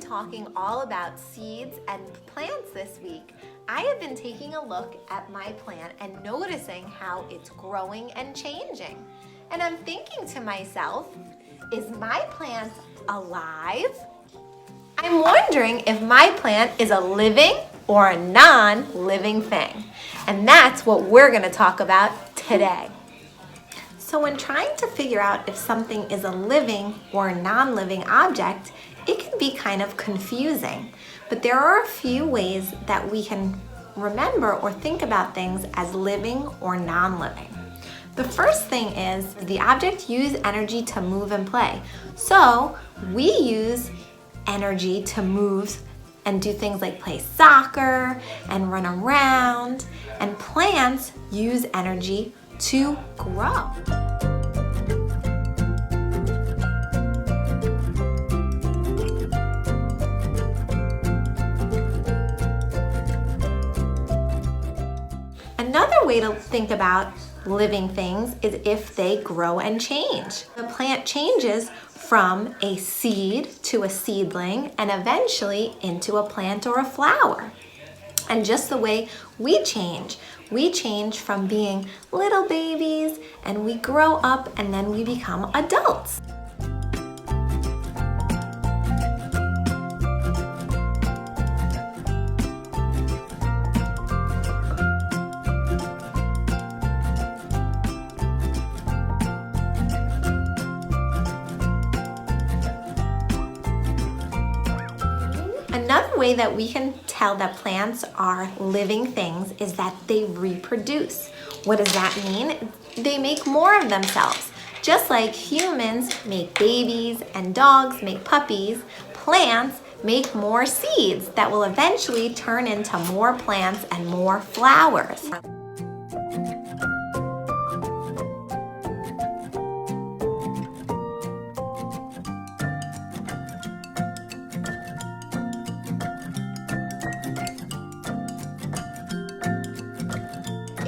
talking all about seeds and plants this week, I have been taking a look at my plant and noticing how it's growing and changing. And I'm thinking to myself, is my plant alive? I'm wondering if my plant is a living or a non-living thing. And that's what we're going to talk about today. So when trying to figure out if something is a living or a non-living object, it can be kind of confusing. But there are a few ways that we can remember or think about things as living or non-living. The first thing is the object uses energy to move and play. So we use energy to move and do things like play soccer and run around, and plants use energy to grow. Another way to think about living things is if they grow and change. The plant changes from a seed to a seedling and eventually into a plant or a flower. And just the way we change from being little babies and we grow up and then we become adults. Another way that we can tell that plants are living things is that they reproduce. What does that mean? They make more of themselves. Just like humans make babies and dogs make puppies, plants make more seeds that will eventually turn into more plants and more flowers.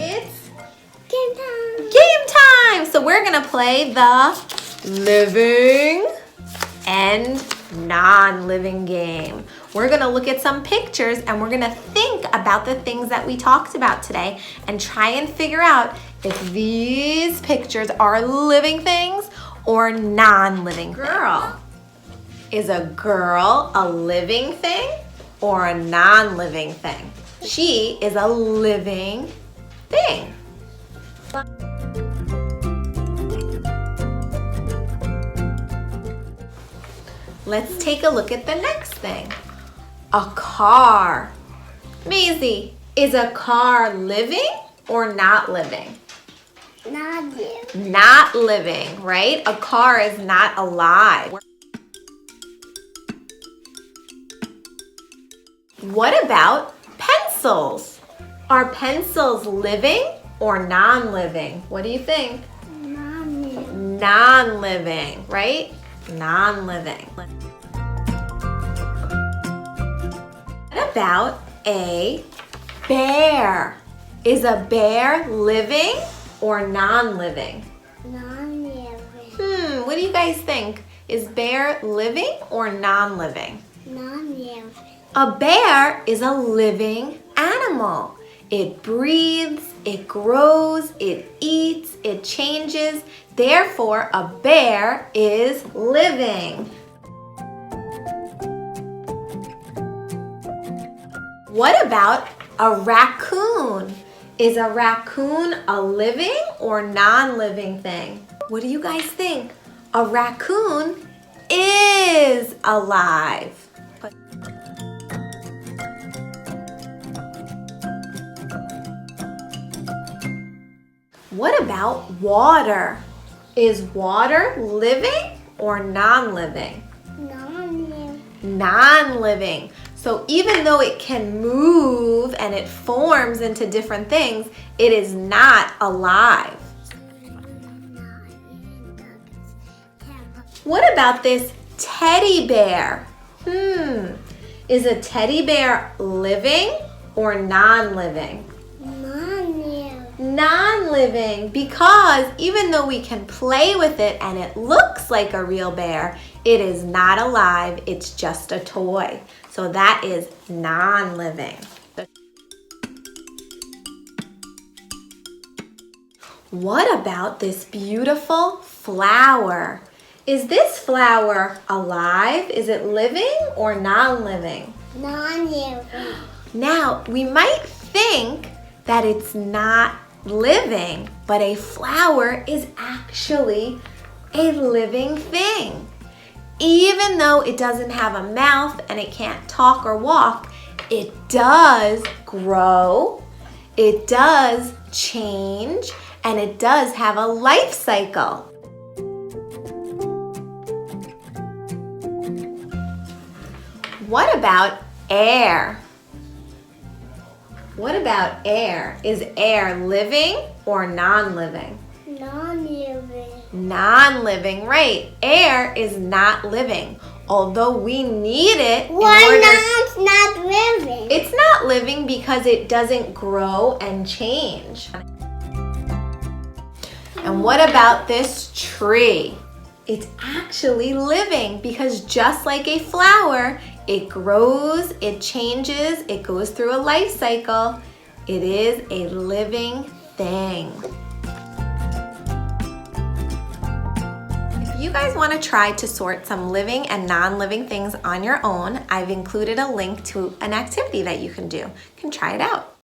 It's game time! Game time! So we're gonna play the living and non-living game. We're gonna look at some pictures and we're gonna think about the things that we talked about today and try and figure out if these pictures are living things or non-living things. Is a girl a living thing or a non-living thing? She is a living thing. Let's take a look at the next thing. A car. Maisie, is a car living or not living? Not living. Not living, right? A car is not alive. What about pencils? Are pencils living or non-living? What do you think? Non-living. Non-living, right? Non-living. What about a bear? Is a bear living or non-living? Non-living. What do you guys think? Is bear living or non-living? Non-living. A bear is a living animal. It breathes, it grows, it eats, it changes. Therefore, a bear is living. What about a raccoon? Is a raccoon a living or non-living thing? What do you guys think? A raccoon is alive. What about water? Is water living or non-living? Non-living. Non-living. So even though it can move and it forms into different things, it is not alive. What about this teddy bear? Is a teddy bear living or non-living? Non-living. Non-living, because even though we can play with it and it looks like a real bear, it is not alive, it's just a toy. So that is non-living. What about this beautiful flower? Is this flower alive? Is it living or non-living? Non-living. Now, we might think that it's not living, but a flower is actually a living thing. Even though it doesn't have a mouth and it can't talk or walk, it does grow, it does change, and it does have a life cycle. What about air? What about air? Is air living or non-living? Non-living. Non-living, right. Air is not living. Although we need it Why not living? It's not living because it doesn't grow and change. And what about this tree? It's actually living because just like a flower, it grows, it changes, it goes through a life cycle. It is a living thing. If you guys want to try to sort some living and non-living things on your own, I've included a link to an activity that you can do. You can try it out.